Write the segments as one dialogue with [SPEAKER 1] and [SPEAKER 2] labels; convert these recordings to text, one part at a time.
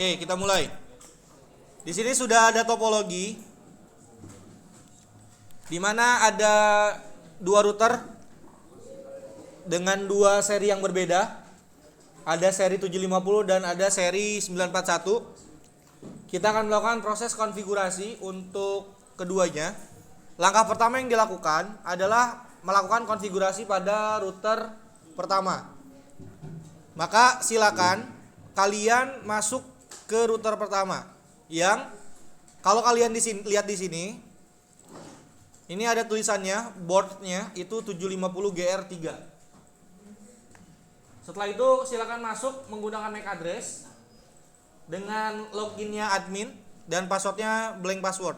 [SPEAKER 1] Oke, kita mulai. Di sini sudah ada topologi, di mana ada dua router dengan dua seri yang berbeda. Ada seri 750 dan ada seri 941. Kita akan melakukan proses konfigurasi untuk keduanya. Langkah pertama yang dilakukan adalah melakukan konfigurasi pada router pertama. Maka silakan kalian masuk ke router pertama, yang kalau kalian lihat di sini, ini ada tulisannya, boardnya itu 750GR3. Setelah itu silakan masuk menggunakan MAC address dengan loginnya admin dan passwordnya blank password.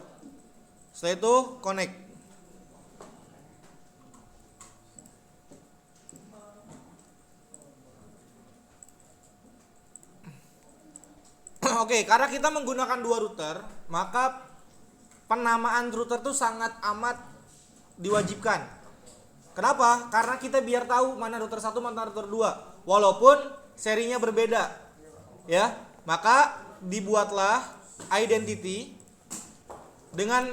[SPEAKER 1] Setelah itu connect. Oke, karena kita menggunakan dua router, maka penamaan router itu sangat amat diwajibkan. Kenapa? Karena kita biar tahu mana router 1, mana router 2, walaupun serinya berbeda. Ya, maka dibuatlah identity dengan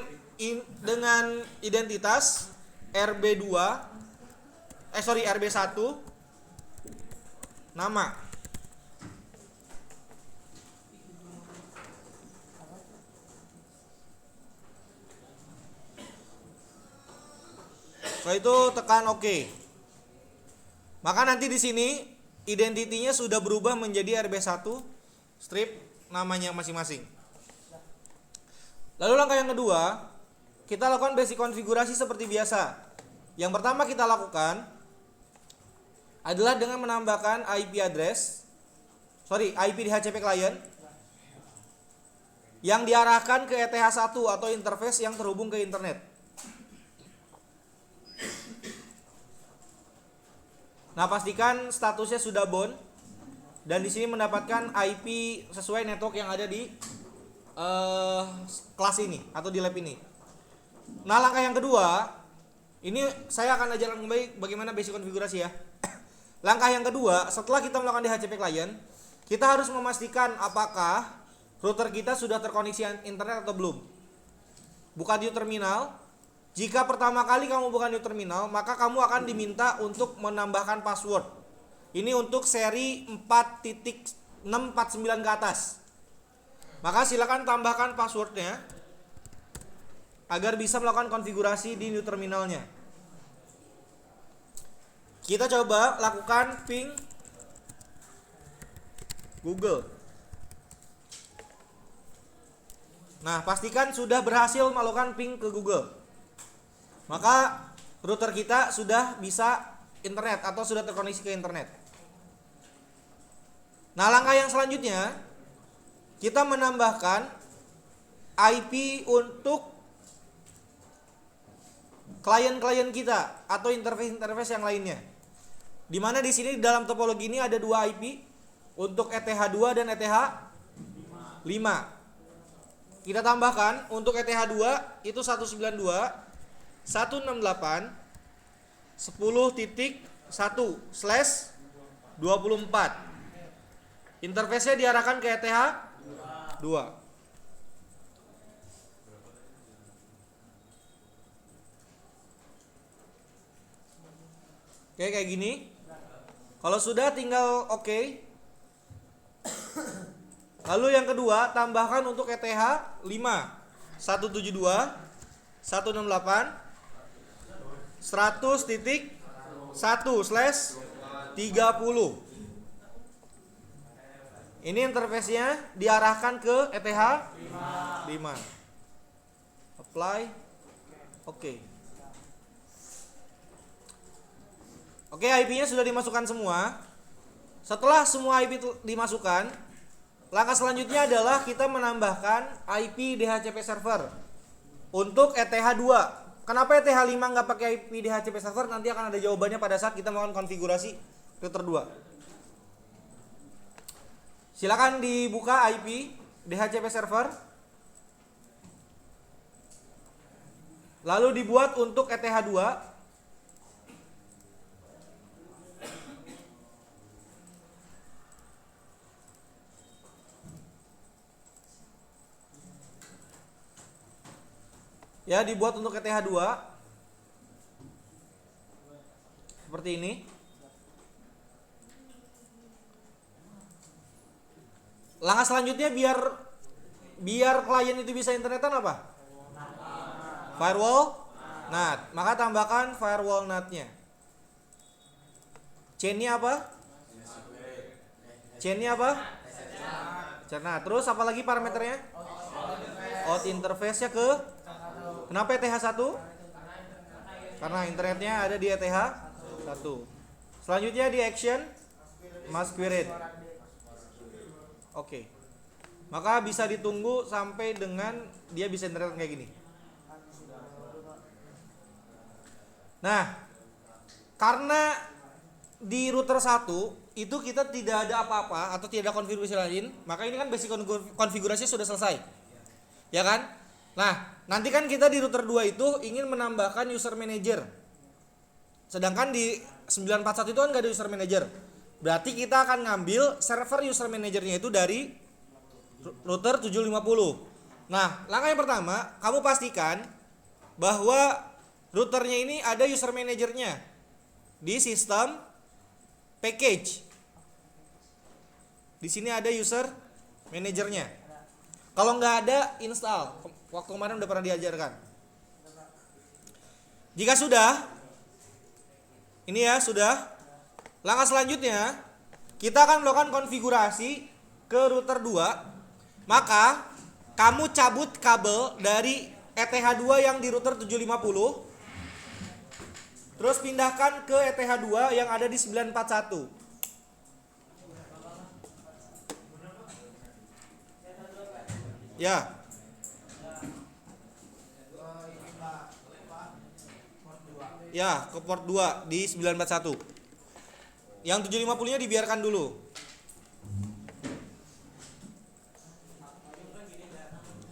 [SPEAKER 1] identitas RB1 nama. Setelah itu tekan OK. Maka nanti di sini identitinya sudah berubah menjadi RB1 strip namanya masing-masing. Lalu langkah yang kedua, kita lakukan basic konfigurasi seperti biasa. Yang pertama kita lakukan adalah dengan menambahkan IP DHCP client yang diarahkan ke ETH1 atau interface yang terhubung ke internet. Nah, pastikan statusnya sudah bound dan di sini mendapatkan IP sesuai network yang ada di kelas ini atau di lab ini. Nah, langkah yang kedua, ini saya akan ajarkan kembali bagaimana basic konfigurasi ya. Langkah yang kedua, setelah kita melakukan DHCP client, kita harus memastikan apakah router kita sudah terkoneksi internet atau belum. Buka new terminal. Jika pertama kali kamu buka new terminal, maka kamu akan diminta untuk menambahkan password. Ini untuk seri 4.649 ke atas. Maka silakan tambahkan passwordnya agar bisa melakukan konfigurasi di new terminalnya. Kita coba lakukan ping Google. Nah, pastikan sudah berhasil melakukan ping ke Google. Maka router kita sudah bisa internet atau sudah terkoneksi ke internet. Nah, langkah yang selanjutnya kita menambahkan IP untuk klien-klien kita atau interface yang lainnya. Di mana di sini dalam topologi ini ada dua IP untuk ETH2 dan ETH5. Kita tambahkan untuk ETH2 itu 192.168.1.1/24. Interface-nya diarahkan ke ETH2. Oke, kayak gini. Kalau sudah tinggal OK. Lalu yang kedua, tambahkan untuk ETH5 172.168.100.1/30. Ini interface-nya diarahkan ke ETH5. Apply. Oke. Oke, IP-nya sudah dimasukkan semua. Setelah semua IP dimasukkan, langkah selanjutnya adalah kita menambahkan IP DHCP server untuk ETH2. Kenapa ETH5 nggak pakai IP DHCP server? Nanti akan ada jawabannya pada saat kita melakukan konfigurasi router 2. Silakan dibuka IP DHCP server. Lalu dibuat untuk ETH2. Ya, dibuat untuk ETH2 seperti ini. Langkah selanjutnya biar klien itu bisa internetan apa? Firewall NAT. Maka tambahkan firewall NAT-nya. Chain-nya apa? Chain-nya apa? Nah, terus apa lagi parameternya? Out interface-nya ke? Kenapa ETH1? Karena internetnya ada di ETH1. Selanjutnya di action masquerade. Oke. Maka bisa ditunggu sampai dengan dia bisa internet kayak gini. Nah, karena di router 1 itu kita tidak ada apa-apa atau tidak ada konfigurasi lain, maka ini kan basic konfigurasinya sudah selesai. Ya kan? Nah, nanti kan kita di router 2 itu ingin menambahkan user manager. Sedangkan di 941 itu kan nggak ada user manager. Berarti kita akan ngambil server user manajernya itu dari router 750. Nah, langkah yang pertama, kamu pastikan bahwa routernya ini ada user manajernya di sistem package. Di sini ada user manajernya. Kalau nggak ada, install. Waktu kemarin udah pernah diajarkan. Jika sudah, ini ya sudah. Langkah selanjutnya, kita akan melakukan konfigurasi ke router 2. Maka kamu cabut kabel dari ETH2 yang di router 750. Terus pindahkan ke ETH2 yang ada di 941. Ya. Ya, ke port 2 di 941. Yang 750-nya dibiarkan dulu.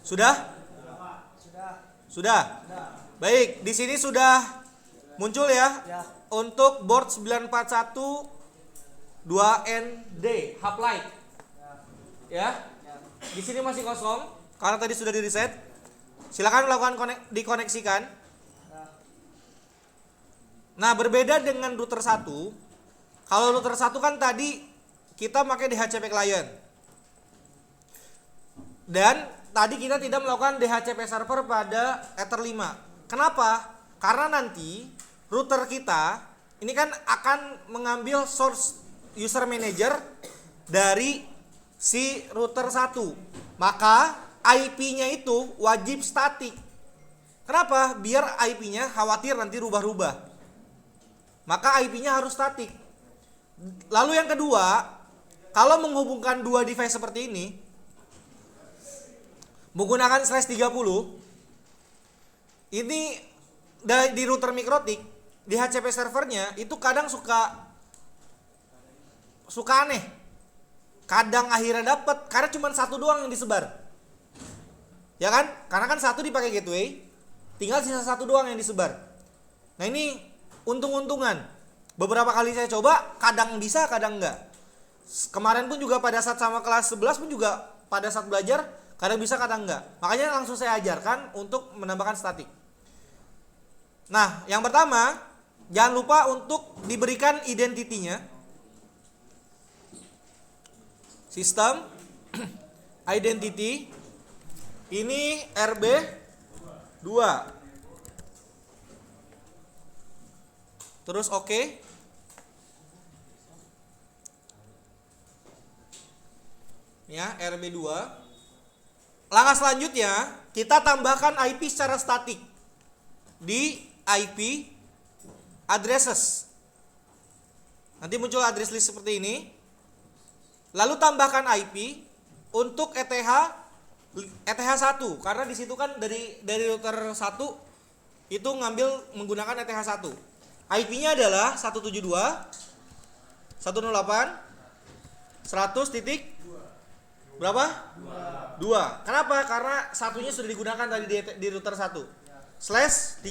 [SPEAKER 1] Sudah? Sudah. Baik, di sini sudah muncul ya. Untuk board 941 2ND hub light. Ya. Di sini masih kosong karena tadi sudah di reset. Silakan melakukan dikoneksikan. Nah, berbeda dengan router 1. Kalau router 1 kan tadi kita pakai DHCP client. Dan tadi kita tidak melakukan DHCP server pada Ether 5. Kenapa? Karena nanti router kita ini kan akan mengambil source user manager dari si router 1. Maka IP-nya itu wajib statik. Kenapa? Biar IP-nya khawatir nanti rubah-rubah. Maka IP-nya harus statik. Lalu yang kedua, kalau menghubungkan dua device seperti ini menggunakan /30, ini di router Mikrotik, di HCP servernya itu kadang suka aneh. Kadang akhirnya dapat karena cuma satu doang yang disebar. Ya kan? Karena kan satu dipakai gateway, tinggal sisa satu doang yang disebar. Nah, ini untung-untungan. Beberapa kali saya coba, kadang bisa, kadang enggak. Kemarin pun juga pada saat sama kelas 11 pun juga pada saat belajar, kadang bisa, kadang enggak. Makanya langsung saya ajarkan untuk menambahkan statik. Nah, yang pertama, jangan lupa untuk diberikan identitinya. Sistem identity ini RB2. Terus oke. Ya, RB2. Langkah selanjutnya, kita tambahkan IP secara statik di IP addresses. Nanti muncul address list seperti ini. Lalu tambahkan IP untuk ETH1 karena di situ kan dari router 1 itu ngambil menggunakan ETH1. IP-nya adalah 172 108 100 titik berapa? 2. Kenapa? Karena satunya sudah digunakan tadi di router 1. /30.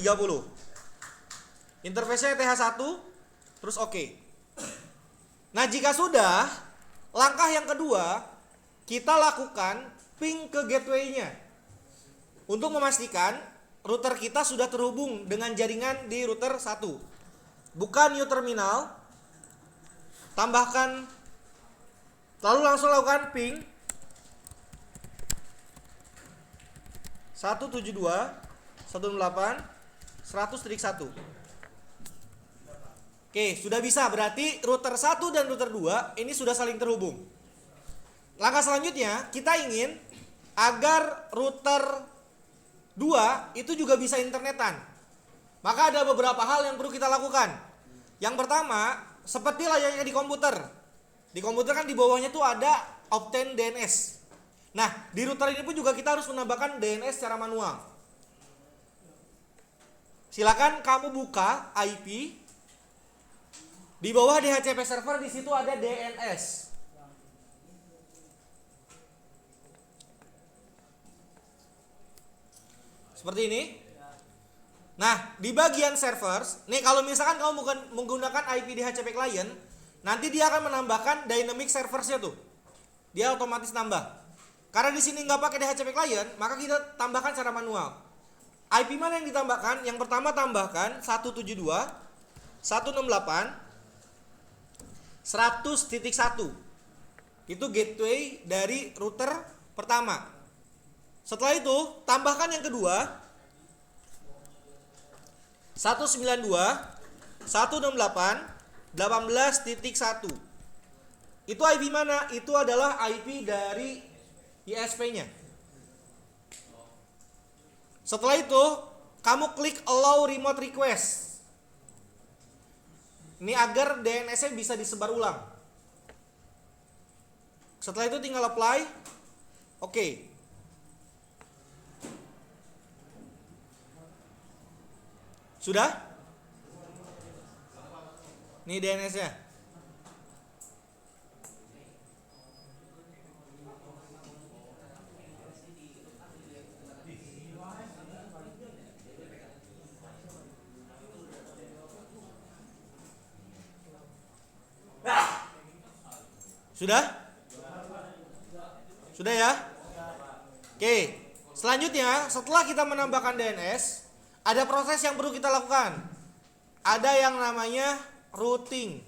[SPEAKER 1] Interface-nya ETH1 terus oke. Nah, jika sudah, langkah yang kedua kita lakukan ping ke gateway-nya untuk memastikan router kita sudah terhubung dengan jaringan di router 1. Buka new terminal, tambahkan, lalu langsung lakukan ping 172.168.100.1. Oke, sudah bisa, berarti router 1 dan router 2 ini sudah saling terhubung. Langkah selanjutnya, kita ingin agar router 2 itu juga bisa internetan. Maka ada beberapa hal yang perlu kita lakukan. Yang pertama, seperti layaknya di komputer. Di komputer kan di bawahnya tuh ada obtain DNS. Nah, di router ini pun juga kita harus menambahkan DNS secara manual. Silakan kamu buka IP. Di bawah DHCP server di situ ada DNS. Seperti ini. Nah, di bagian servers, nih kalau misalkan kamu bukan menggunakan IP DHCP client, nanti dia akan menambahkan dynamic serversnya tuh. Dia otomatis nambah. Karena di sini nggak pakai DHCP client, maka kita tambahkan secara manual. IP mana yang ditambahkan? Yang pertama tambahkan 172.168.100.1. Itu gateway dari router pertama. Setelah itu, tambahkan yang kedua 192.168.18.1. Itu IP mana? Itu adalah IP dari ISP-nya. Setelah itu, kamu klik allow remote request. Ini agar DNS-nya bisa disebar ulang. Setelah itu tinggal apply. Oke. Sudah? Ini DNS-nya. Sudah? Sudah ya? Oke. Selanjutnya, setelah kita menambahkan DNS, ada proses yang perlu kita lakukan. Ada yang namanya routing.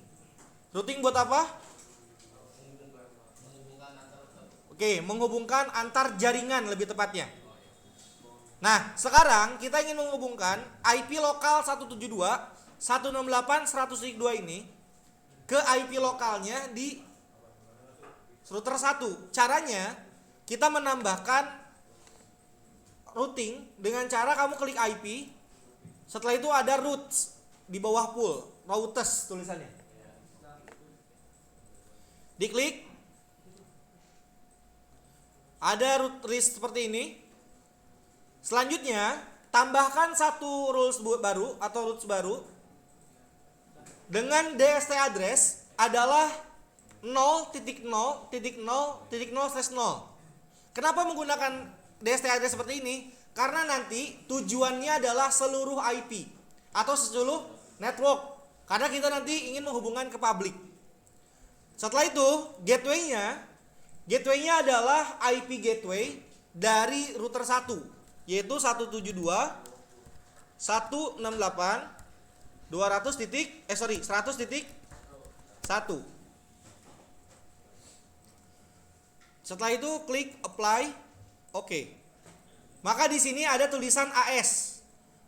[SPEAKER 1] Routing buat apa? Oke, menghubungkan antar jaringan lebih tepatnya. Nah, sekarang kita ingin menghubungkan IP lokal 172.168.100.2 ini ke IP lokalnya di router 1. Caranya, kita menambahkan routing dengan cara kamu klik IP. Setelah itu ada routes di bawah pool, routes tulisannya. Diklik. Ada route list seperti ini. Selanjutnya, tambahkan satu rules baru atau routes baru dengan DST address adalah 0.0.0.0/0. Kenapa menggunakan DST address seperti ini? Karena nanti tujuannya adalah seluruh IP atau seluruh network. Karena kita nanti ingin menghubungkan ke public. Setelah itu, gateway-nya adalah IP gateway dari router 1, yaitu 172.100.1. Setelah itu klik apply. Oke. Maka di sini ada tulisan AS.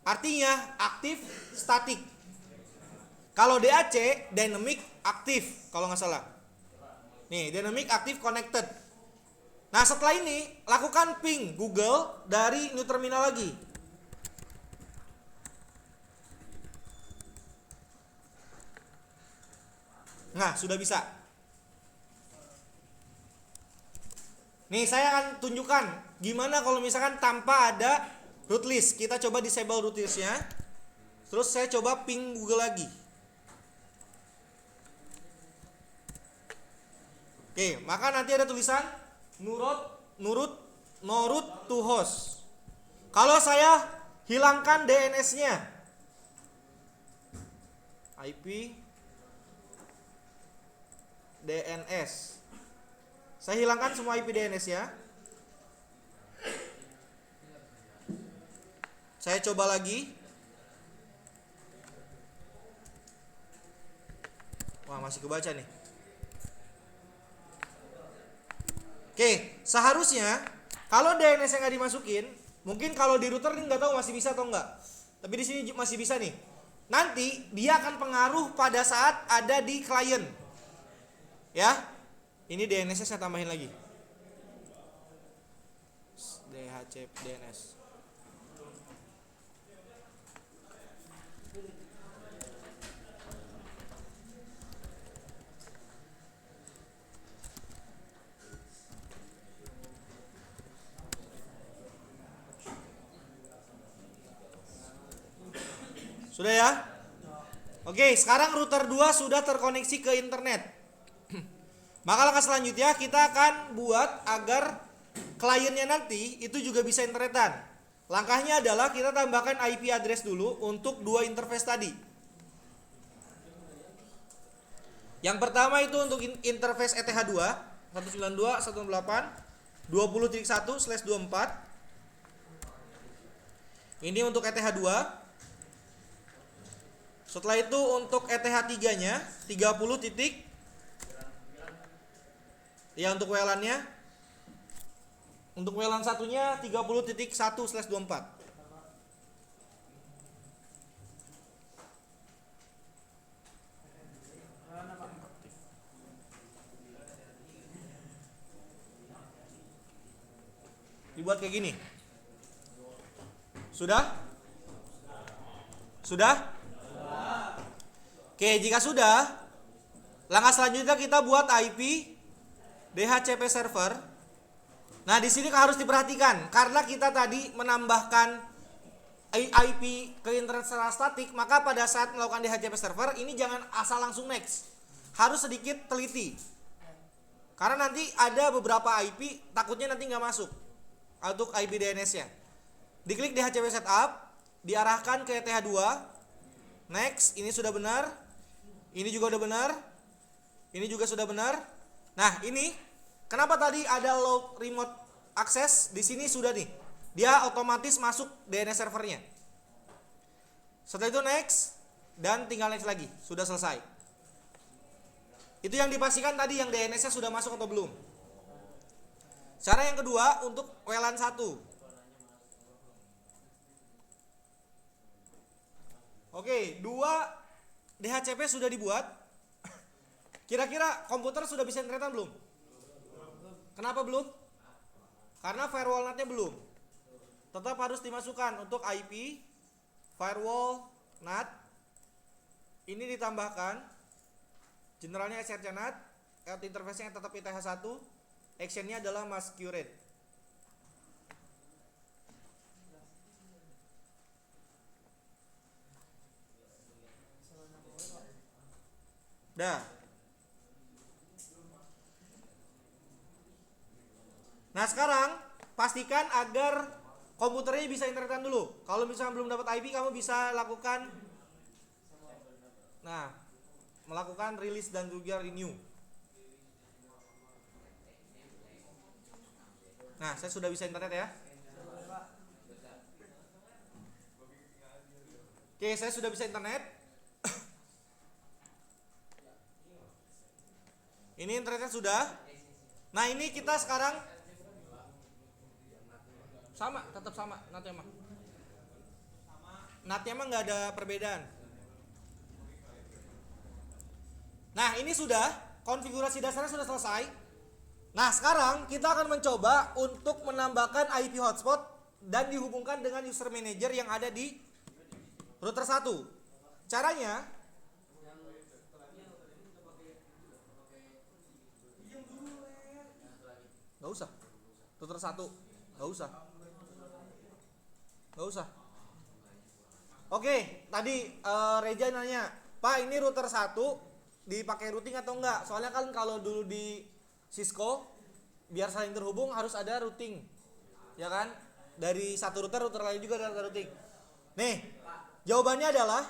[SPEAKER 1] Artinya aktif static. Kalau DAC dynamic aktif kalau nggak salah. Nih, dynamic active connected. Nah, setelah ini lakukan ping Google dari new terminal lagi. Nah, sudah bisa. Nih, saya akan tunjukkan gimana kalau misalkan tanpa ada root list. Kita coba disable root list-nya. Terus saya coba ping Google lagi. Oke, maka nanti ada tulisan no root to host. Kalau saya hilangkan DNS-nya, IP DNS. Saya hilangkan semua IP DNS ya. Saya coba lagi. Wah, masih kebaca nih. Oke, seharusnya kalau DNS-nya nggak dimasukin, mungkin kalau di router ini nggak tahu masih bisa atau enggak. Tapi di sini masih bisa nih. Nanti dia akan pengaruh pada saat ada di klien. Ya, ini DNS-nya saya tambahin lagi. DHCP DNS. Sudah ya? Oke, sekarang router 2 sudah terkoneksi ke internet. Maka langkah selanjutnya kita akan buat agar kliennya nanti itu juga bisa internetan. Langkahnya adalah kita tambahkan IP address dulu untuk dua interface tadi. Yang pertama itu untuk interface ETH2 192.168.20.1/24. Ini untuk ETH2. Setelah itu untuk ETH3-nya 30 titik. Ya, untuk WLAN-nya. Untuk WLAN satunya 30.1/24. Dibuat kayak gini. Sudah? Sudah? Oke, jika sudah, langkah selanjutnya kita buat IP DHCP server. Nah, di sini harus diperhatikan karena kita tadi menambahkan IP ke internet secara statik, maka pada saat melakukan DHCP server ini jangan asal langsung next. Harus sedikit teliti. Karena nanti ada beberapa IP takutnya nanti nggak masuk untuk IP DNS-nya. Diklik DHCP setup, diarahkan ke ETH2. Next, ini sudah benar. Ini juga udah benar. Ini juga sudah benar. Nah, ini kenapa tadi ada low remote access? Di sini sudah nih. Dia otomatis masuk DNS servernya. Setelah itu next dan tinggal next lagi. Sudah selesai. Itu yang dipastikan tadi yang DNS-nya sudah masuk atau belum. Cara yang kedua untuk WLAN 1. Oke, 2 DHCP sudah dibuat. Kira-kira komputer sudah bisa internetan belum? Kenapa belum? Karena firewall NAT-nya belum. Tetap harus dimasukkan untuk IP firewall NAT. Ini ditambahkan. Generalnya SRC NAT, interface-nya tetap ITH1. Action-nya adalah masquerade. Dah. Nah, sekarang pastikan agar komputernya bisa internetan dulu. Kalau misalnya belum dapat IP, kamu bisa lakukan melakukan release dan juga renew. Nah, saya sudah bisa internet ya. Oke, saya sudah bisa internet. Ini internetnya sudah. Nah, ini kita sekarang sama, tetap sama NAT-nya mah. NAT-nya mah nggak ada perbedaan. Nah, ini sudah konfigurasi dasarnya sudah selesai. Nah, sekarang kita akan mencoba untuk menambahkan IP hotspot dan dihubungkan dengan user manager yang ada di router 1. Caranya nggak usah. Router 1 nggak usah. Nggak usah. Oke, tadi Reja nanya, Pak, ini router 1 dipakai routing atau enggak? Soalnya kan kalau dulu di Cisco biar saling terhubung harus ada routing, ya kan? Dari satu router lain juga ada routing. Nih, jawabannya adalah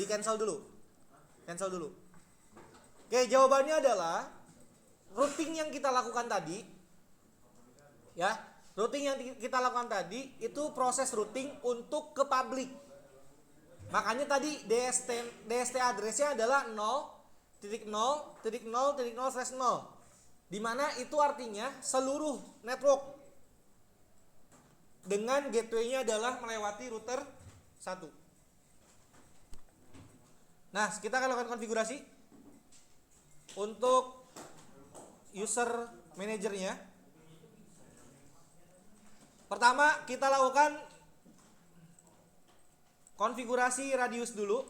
[SPEAKER 1] di cancel dulu. Oke, jawabannya adalah routing yang kita lakukan tadi, ya, Routing yang kita lakukan tadi itu proses routing untuk ke public. Makanya tadi DST address-nya adalah 0.0.0.0/0, di mana itu artinya seluruh network dengan gateway-nya adalah melewati router 1. Nah, kita akan lakukan konfigurasi untuk user manajernya. Pertama, kita lakukan konfigurasi radius dulu.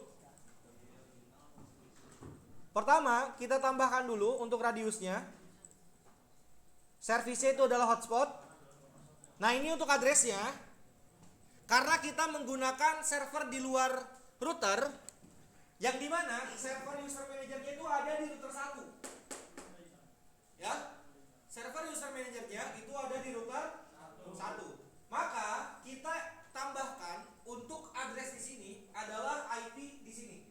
[SPEAKER 1] Pertama, kita tambahkan dulu untuk radiusnya. Servisnya itu adalah hotspot. Nah, ini untuk addressnya. Karena kita menggunakan server di luar router, yang dimana server user manajernya itu ada di router 1. Ya, server user manajernya itu ada di router 1. Maka kita tambahkan untuk address di sini adalah IP di sini.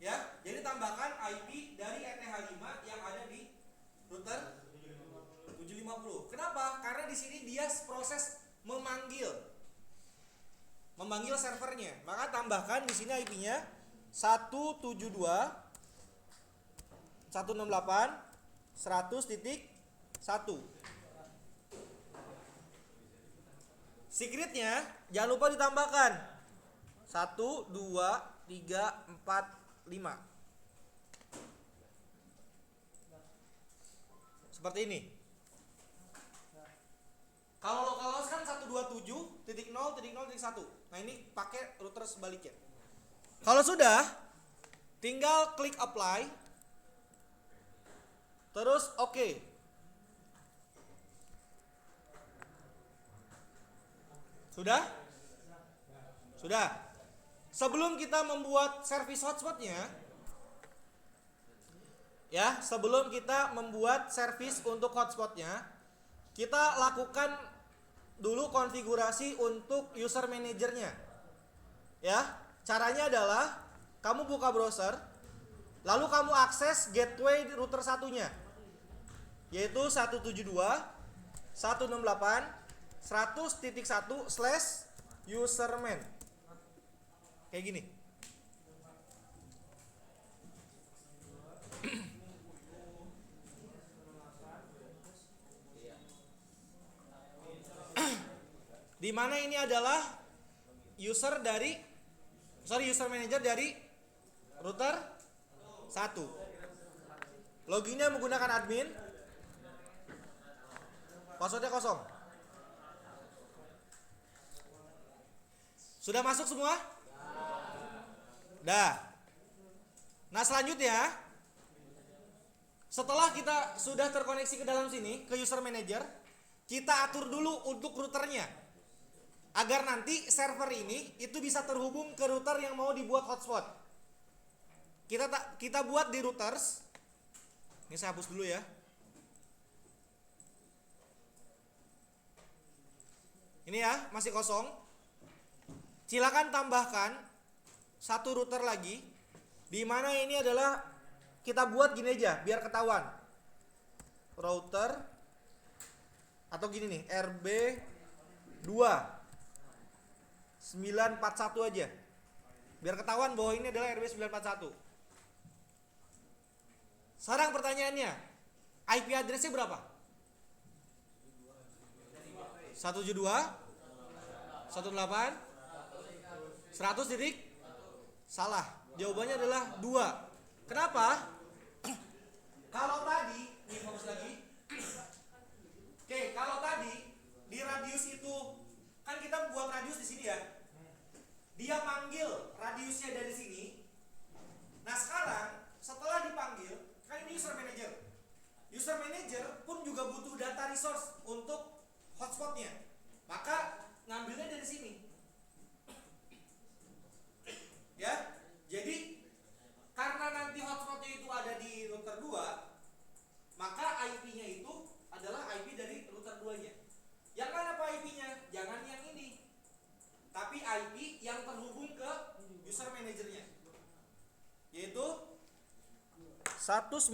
[SPEAKER 1] Ya, jadi tambahkan IP dari ETH5 yang ada di router 750. Kenapa? Karena di sini dia proses memanggil servernya. Maka tambahkan di sini IP-nya 172.168.100.1. Secretnya jangan lupa ditambahkan 1, 2, 3, 4, 5. Seperti ini. Kalau localhost kan 127.0.0.1. Nah, ini pakai router sebaliknya. Kalau sudah, tinggal klik apply. Terus oke. Sudah? Sudah. Sebelum kita membuat service hotspotnya, ya, sebelum kita membuat service untuk hotspotnya, kita lakukan dulu konfigurasi untuk user manajernya. Ya, caranya adalah kamu buka browser, lalu kamu akses gateway router satunya, yaitu 172.168.100.1/userman. Kayak gini. Di mana ini adalah user manager dari router 1. Loginnya menggunakan admin. Passwordnya kosong. Sudah masuk semua? Dah. Nah, selanjutnya, setelah kita sudah terkoneksi ke dalam sini, ke user manager, kita atur dulu untuk routernya, agar nanti server ini itu bisa terhubung ke router yang mau dibuat hotspot. Kita buat di routers. Ini saya hapus dulu ya. Ini ya, masih kosong. Silakan tambahkan satu router lagi, di mana ini adalah kita buat gini aja biar ketahuan. Router atau gini nih, RB2 941 aja. Biar ketahuan bahwa ini adalah RB 941. Sekarang pertanyaannya, IP address-nya berapa? 172 108 100 titik salah. Jawabannya adalah 2. Kenapa? Kalau tadi, ini fokus lagi. Oke, kalau tadi di radius itu kan kita buat radius di sini ya. Dia panggil radiusnya dari sini. Nah, sekarang setelah dipanggil, kan ini user manager. User manager pun juga butuh data resource untuk hotspotnya. Maka ngambilnya dari sini. Ya. Jadi karena nanti hotspotnya itu ada di router 2, maka IP-nya itu adalah IP dari router 2-nya. Yang mana apa IP-nya? Jangan yang ini, tapi IP yang terhubung ke user manajernya, yaitu 172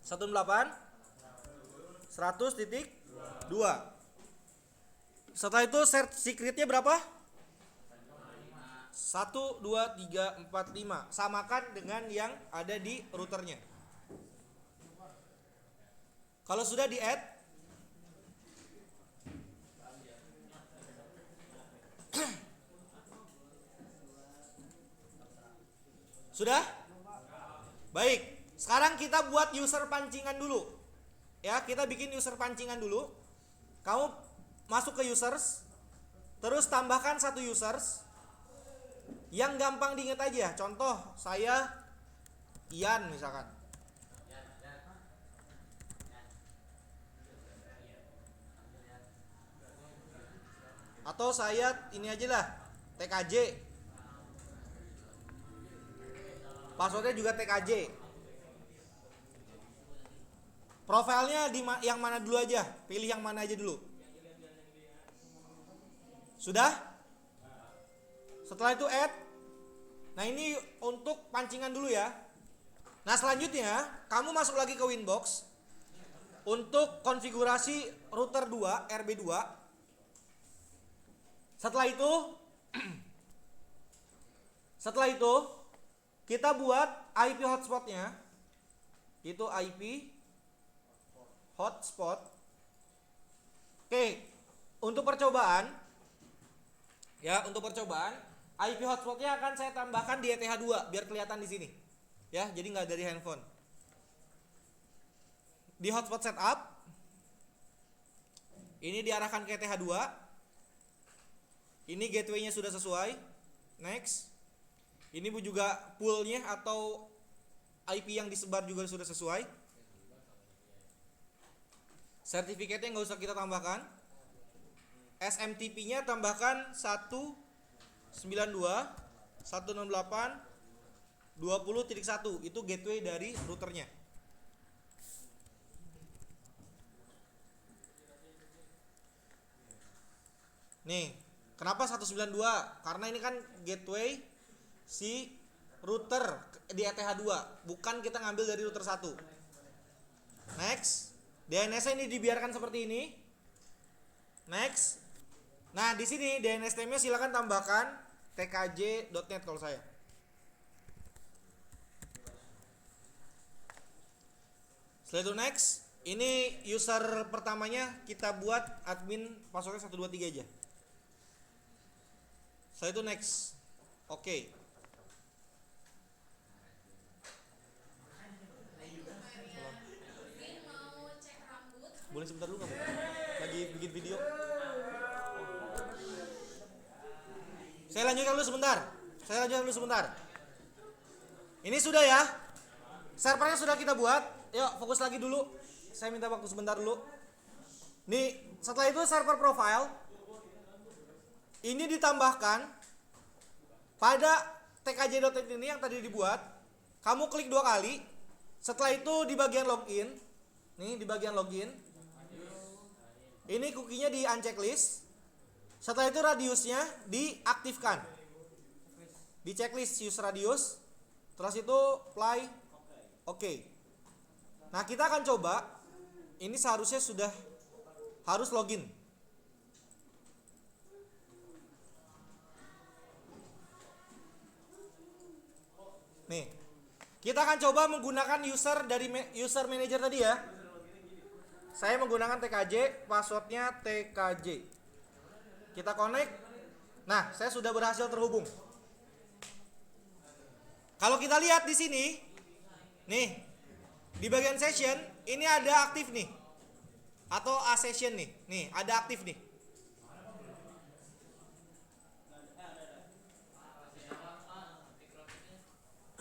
[SPEAKER 1] 168.100.2. Setelah itu share secretnya berapa? 1, 2, 3, 4, 5. Samakan dengan yang ada di routernya. Kalau sudah di add, sudah? Baik. Sekarang kita buat user pancingan dulu. Ya, kita bikin user pancingan dulu. Kamu masuk ke users, terus tambahkan satu users. Yang gampang diingat aja. Contoh, saya Ian misalkan. Atau saya ini aja lah, TKJ. Passwordnya juga TKJ. Profilnya yang mana dulu aja? Pilih yang mana aja dulu. Sudah? Setelah itu add. Nah, ini untuk pancingan dulu ya. Nah, selanjutnya kamu masuk lagi ke Winbox untuk konfigurasi router 2 RB2. Setelah itu kita buat IP hotspotnya. Itu IP hotspot. Oke, untuk percobaan IP hotspotnya akan saya tambahkan di ETH2 biar kelihatan di sini. Ya, jadi nggak dari handphone. Di hotspot setup ini diarahkan ke ETH2. Ini gateway-nya sudah sesuai. Next. Ini juga poolnya atau IP yang disebar juga sudah sesuai. Sertifikatnya nggak usah kita tambahkan. SMTP-nya tambahkan 192.168.20.1. Itu gateway dari routernya. Nih, kenapa 192? Karena ini kan gateway si router di ETH2, bukan kita ngambil dari router 1. Next. DNS-nya ini dibiarkan seperti ini. Next. Nah, di sini DNS name-nya silakan tambahkan tkj.net kalau saya. Setelah itu next. Ini user pertamanya kita buat admin passwordnya 123 aja. Setelah itu next. Oke. Boleh sebentar dulu kamu? Lagi bikin video. Saya lanjutkan dulu sebentar. Ini sudah ya. Servernya sudah kita buat. Yuk, fokus lagi dulu. Saya minta waktu sebentar dulu. Nih, setelah itu server profile ini ditambahkan pada tkj.net ini yang tadi dibuat. Kamu klik 2 kali. Setelah itu di bagian login. Nih, di bagian login. Ini cookie-nya di unchecklist. Setelah itu radiusnya diaktifkan. Di checklist use radius. Terus itu apply. Oke. Nah, kita akan coba. Ini seharusnya sudah harus login. Nih. Kita akan coba menggunakan user dari user manager tadi ya. Saya menggunakan TKJ, passwordnya TKJ. Kita connect. Nah, saya sudah berhasil terhubung. Kalau kita lihat di sini, nih, di bagian session, ini ada aktif nih. Atau A session nih. Nih, ada aktif nih.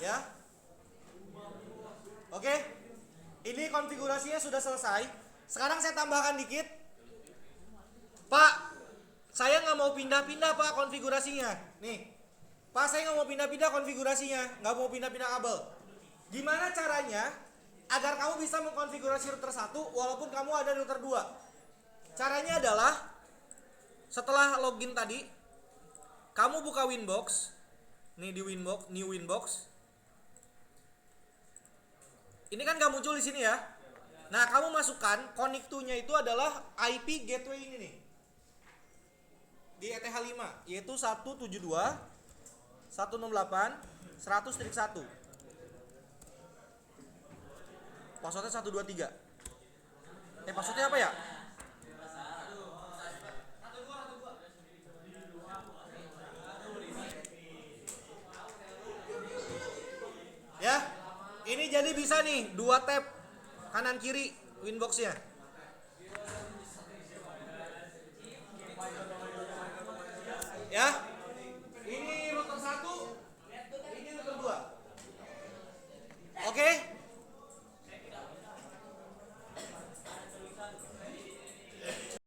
[SPEAKER 1] Ya. Oke. Ini konfigurasinya sudah selesai. Sekarang saya tambahkan dikit. Pak, saya nggak mau pindah-pindah Pak konfigurasinya. Nih, Pak, saya nggak mau pindah-pindah konfigurasinya, nggak mau pindah-pindah kabel. Gimana caranya agar kamu bisa mengkonfigurasi router 1 walaupun kamu ada di router 2? Caranya adalah setelah login tadi, kamu buka Winbox. Nih di Winbox, new Winbox. Ini kan nggak muncul di sini ya. Nah, kamu masukkan connect to-nya itu adalah IP gateway ini nih. Di ETH5 yaitu 172.168.100.1. Passwordnya 123. Passwordnya apa ya? Ya. Ini jadi bisa nih 2 tab kanan kiri winbox-nya.